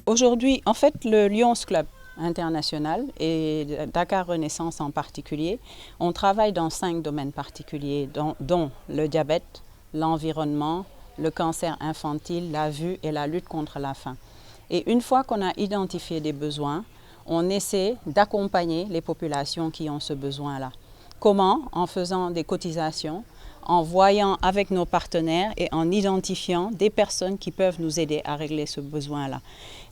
Aujourd'hui, en fait, le Lions Club international et Dakar Renaissance en particulier, on travaille dans 5 domaines particuliers, dont le diabète, l'environnement, le cancer infantile, la vue et la lutte contre la faim. Et une fois qu'on a identifié des besoins, on essaie d'accompagner les populations qui ont ce besoin-là. Comment? En faisant des cotisations, en voyant avec nos partenaires et en identifiant des personnes qui peuvent nous aider à régler ce besoin-là.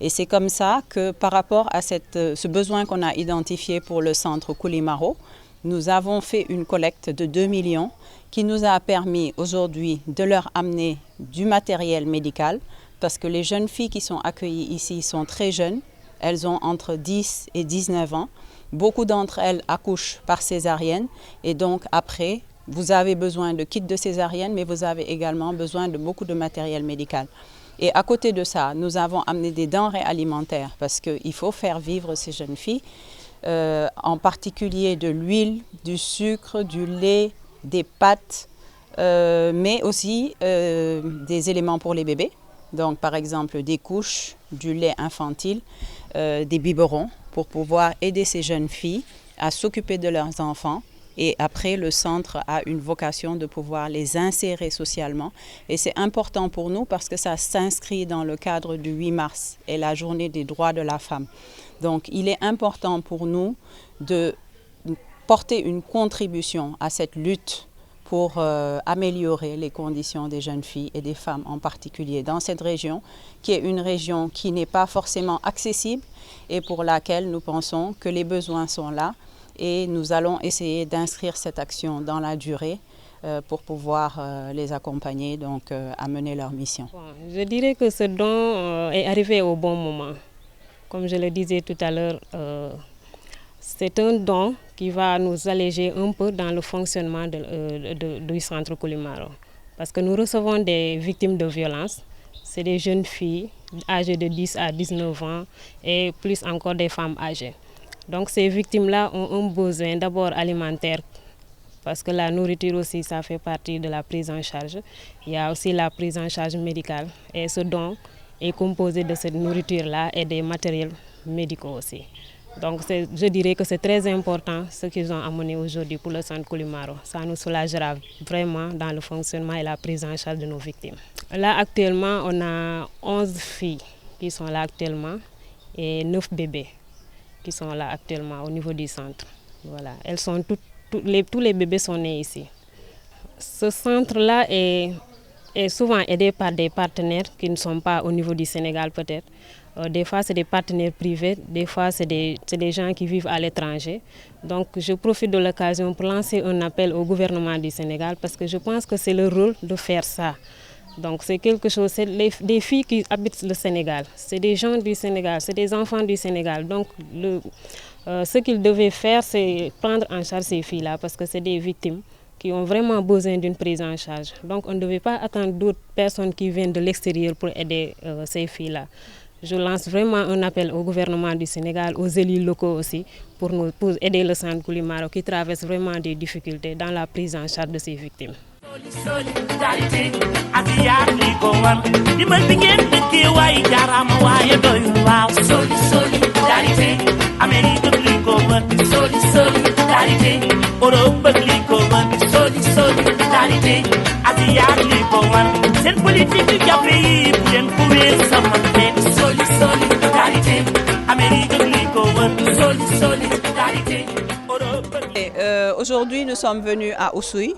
Et c'est comme ça que par rapport à ce besoin qu'on a identifié pour le centre Koulimaro, nous avons fait une collecte de 2 millions qui nous a permis aujourd'hui de leur amener du matériel médical parce que les jeunes filles qui sont accueillies ici sont très jeunes, elles ont entre 10 et 19 ans. Beaucoup d'entre elles accouchent par césarienne et donc après, vous avez besoin de kits de césarienne, mais vous avez également besoin de beaucoup de matériel médical. Et à côté de ça, nous avons amené des denrées alimentaires parce qu'il faut faire vivre ces jeunes filles, en particulier de l'huile, du sucre, du lait, des pâtes, mais aussi des éléments pour les bébés. Donc par exemple des couches, du lait infantile, des biberons pour pouvoir aider ces jeunes filles à s'occuper de leurs enfants. Et après, le centre a une vocation de pouvoir les insérer socialement. Et c'est important pour nous parce que ça s'inscrit dans le cadre du 8 mars et la journée des droits de la femme. Donc, il est important pour nous de porter une contribution à cette lutte pour améliorer les conditions des jeunes filles et des femmes en particulier dans cette région, qui est une région qui n'est pas forcément accessible et pour laquelle nous pensons que les besoins sont là. Et nous allons essayer d'inscrire cette action dans la durée pour pouvoir les accompagner donc, à mener leur mission. Je dirais que ce don est arrivé au bon moment. Comme je le disais tout à l'heure, c'est un don qui va nous alléger un peu dans le fonctionnement du centre Koulimaro. Parce que nous recevons des victimes de violences. C'est des jeunes filles âgées de 10 à 19 ans et plus encore des femmes âgées. Donc ces victimes-là ont un besoin d'abord alimentaire, parce que la nourriture aussi, ça fait partie de la prise en charge. Il y a aussi la prise en charge médicale et ce don est composé de cette nourriture-là et des matériels médicaux aussi. Donc je dirais que c'est très important ce qu'ils ont amené aujourd'hui pour le centre Koulimaro. Ça nous soulagera vraiment dans le fonctionnement et la prise en charge de nos victimes. Là actuellement, on a 11 filles qui sont là actuellement et 9 bébés qui sont là actuellement au niveau du centre. Voilà. Elles sont tous les bébés sont nés ici. Ce centre-là est souvent aidé par des partenaires qui ne sont pas au niveau du Sénégal peut-être. Des fois, c'est des partenaires privés, des fois, c'est des gens qui vivent à l'étranger. Donc, je profite de l'occasion pour lancer un appel au gouvernement du Sénégal parce que je pense que c'est le rôle de faire ça. Donc c'est quelque chose, c'est des filles qui habitent le Sénégal, c'est des gens du Sénégal, c'est des enfants du Sénégal. Donc ce qu'ils devaient faire, c'est prendre en charge ces filles-là parce que c'est des victimes qui ont vraiment besoin d'une prise en charge. Donc on ne devait pas attendre d'autres personnes qui viennent de l'extérieur pour aider ces filles-là. Je lance vraiment un appel au gouvernement du Sénégal, aux élus locaux aussi, pour aider le centre Koulimaro qui traverse vraiment des difficultés dans la prise en charge de ces victimes. Solidarité Asiya li ko war dimbal bi ngeen dëkkee waaye jaaraama waaye doyul waaw solidarité Amérique li ko war solidarité Europe li ko war solidarité Asiya li ko war seen politique yu jàppe yi bu leen ko wéer sama xeet solidarité Amérique li ko war solidarité Europe. Aujourd'hui, nous sommes venus à Oussouye,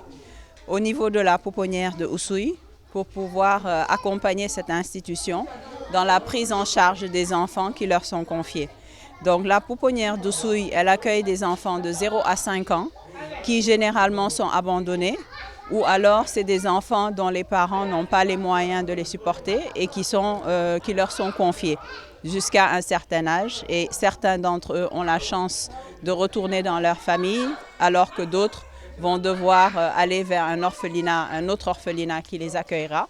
au niveau de la pouponnière de Oussouye, pour pouvoir accompagner cette institution dans la prise en charge des enfants qui leur sont confiés. Donc la pouponnière d'Oussouye, elle accueille des enfants de 0 à 5 ans qui généralement sont abandonnés ou alors c'est des enfants dont les parents n'ont pas les moyens de les supporter et qui leur sont confiés jusqu'à un certain âge. Et certains d'entre eux ont la chance de retourner dans leur famille alors que d'autres vont devoir aller vers un autre orphelinat qui les accueillera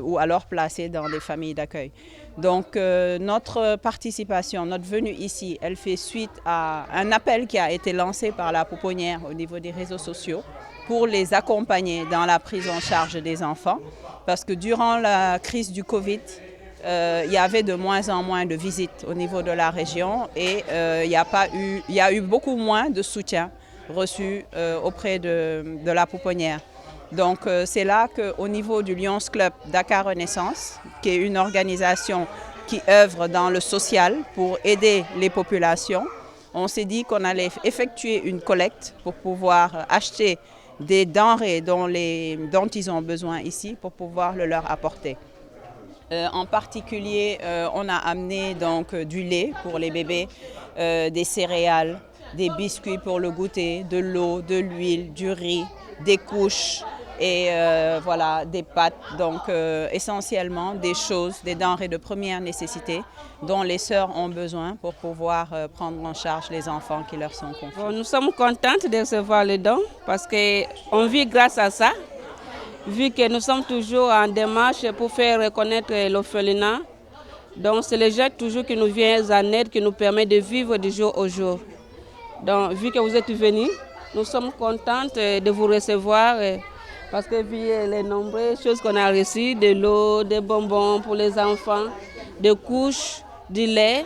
ou alors placés dans des familles d'accueil. Donc notre participation, notre venue ici, elle fait suite à un appel qui a été lancé par la pouponnière au niveau des réseaux sociaux pour les accompagner dans la prise en charge des enfants. Parce que durant la crise du Covid, il y avait de moins en moins de visites au niveau de la région et il y a eu beaucoup moins de soutien reçu auprès de la pouponnière. Donc c'est là qu'au niveau du Lions Club Dakar Renaissance, qui est une organisation qui œuvre dans le social pour aider les populations, on s'est dit qu'on allait effectuer une collecte pour pouvoir acheter des denrées dont ils ont besoin ici pour pouvoir le leur apporter. En particulier, on a amené donc du lait pour les bébés, des céréales, des biscuits pour le goûter, de l'eau, de l'huile, du riz, des couches et voilà, des pâtes. Donc essentiellement des denrées de première nécessité dont les sœurs ont besoin pour pouvoir prendre en charge les enfants qui leur sont confiés. Bon, nous sommes contentes de recevoir les dons parce qu'on vit grâce à ça. Vu que nous sommes toujours en démarche pour faire reconnaître l'orphelinat, donc c'est les gens toujours qui nous viennent en aide, qui nous permet de vivre du jour au jour. Donc vu que vous êtes venus, nous sommes contentes de vous recevoir parce que vu les nombreuses choses qu'on a reçues, de l'eau, des bonbons pour les enfants, des couches, du lait,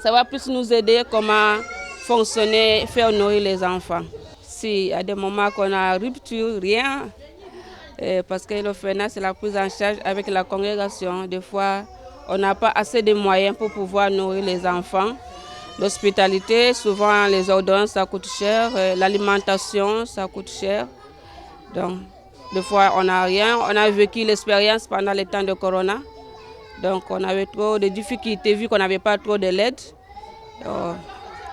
ça va plus nous aider comment fonctionner, faire nourrir les enfants. Si à des moments qu'on a rupture, rien. Parce que l'orphelinat, c'est la prise en charge avec la congrégation. Des fois, on n'a pas assez de moyens pour pouvoir nourrir les enfants. L'hospitalité, souvent les ordonnances, ça coûte cher. L'alimentation, ça coûte cher. Donc, des fois, on n'a rien. On a vécu l'expérience pendant le temps de Corona. Donc, on avait trop de difficultés vu qu'on n'avait pas trop de l'aide.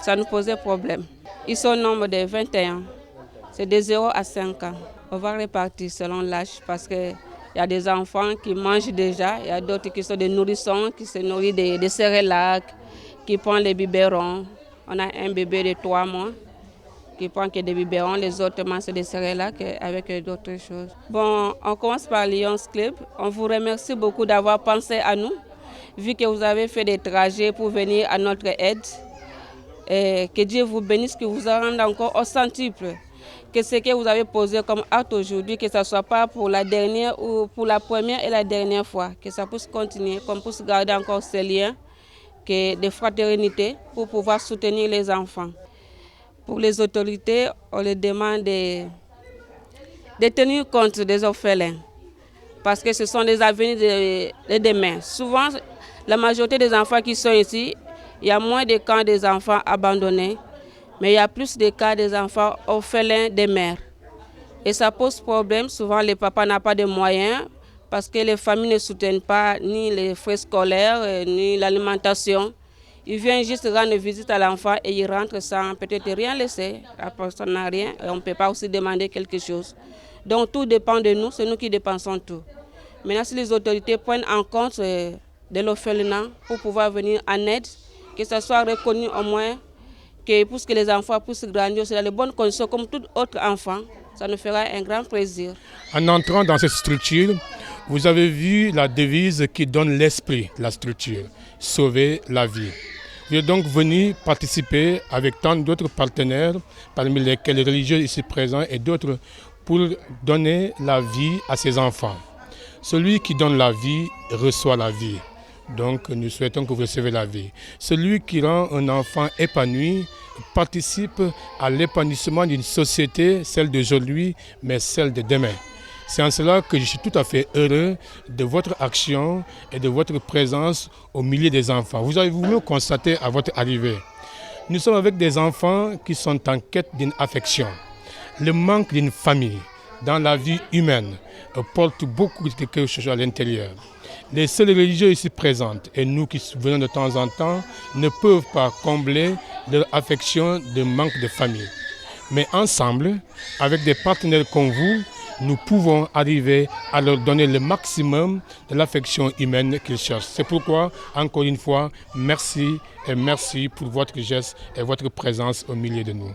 Ça nous posait problème. Ils sont au nombre de 21. C'est de 0 à 5 ans. On va répartir selon l'âge parce qu'il y a des enfants qui mangent déjà, il y a d'autres qui sont des nourrissons, qui se nourrissent des céréales, qui prennent les biberons. On a un bébé de 3 mois qui prend que des biberons, les autres mangent des céréales avec d'autres choses. Bon, on commence par Lions Club. On vous remercie beaucoup d'avoir pensé à nous, vu que vous avez fait des trajets pour venir à notre aide. Et que Dieu vous bénisse, que vous en rende encore au centuple. Que ce que vous avez posé comme acte aujourd'hui, que ce ne soit pas pour la dernière ou pour la première et la dernière fois, que ça puisse continuer, qu'on puisse garder encore ces liens de fraternité pour pouvoir soutenir les enfants. Pour les autorités, on les demande de tenir compte des orphelins, parce que ce sont des avenirs de demain. Souvent, la majorité des enfants qui sont ici, il y a moins de cas des enfants abandonnés. Mais il y a plus de cas des enfants orphelins des mères. Et ça pose problème. Souvent, les papas n'ont pas de moyens parce que les familles ne soutiennent pas ni les frais scolaires, ni l'alimentation. Ils viennent juste rendre visite à l'enfant et ils rentrent sans peut-être rien laisser. La personne n'a rien et on ne peut pas aussi demander quelque chose. Donc tout dépend de nous, c'est nous qui dépensons tout. Maintenant, si les autorités prennent en compte de l'orphelinat pour pouvoir venir en aide, que ça soit reconnu au moins, pour que les enfants puissent grandir dans les bonnes conditions comme tout autre enfant, ça nous fera un grand plaisir. En entrant dans cette structure, vous avez vu la devise qui donne l'esprit de la structure, sauver la vie. Vous êtes donc venu participer avec tant d'autres partenaires, parmi lesquels les religieux ici présents et d'autres, pour donner la vie à ces enfants. Celui qui donne la vie reçoit la vie. Donc nous souhaitons que vous recevez la vie. Celui qui rend un enfant épanoui participe à l'épanouissement d'une société, celle d'aujourd'hui, mais celle de demain. C'est en cela que je suis tout à fait heureux de votre action et de votre présence au milieu des enfants. Vous avez voulu constater à votre arrivée. Nous sommes avec des enfants qui sont en quête d'une affection. Le manque d'une famille dans la vie humaine porte beaucoup de quelque chose à l'intérieur. Les seuls religieux ici présents et nous qui venons de temps en temps ne peuvent pas combler leur affection de manque de famille. Mais ensemble, avec des partenaires comme vous, nous pouvons arriver à leur donner le maximum de l'affection humaine qu'ils cherchent. C'est pourquoi, encore une fois, merci et merci pour votre geste et votre présence au milieu de nous.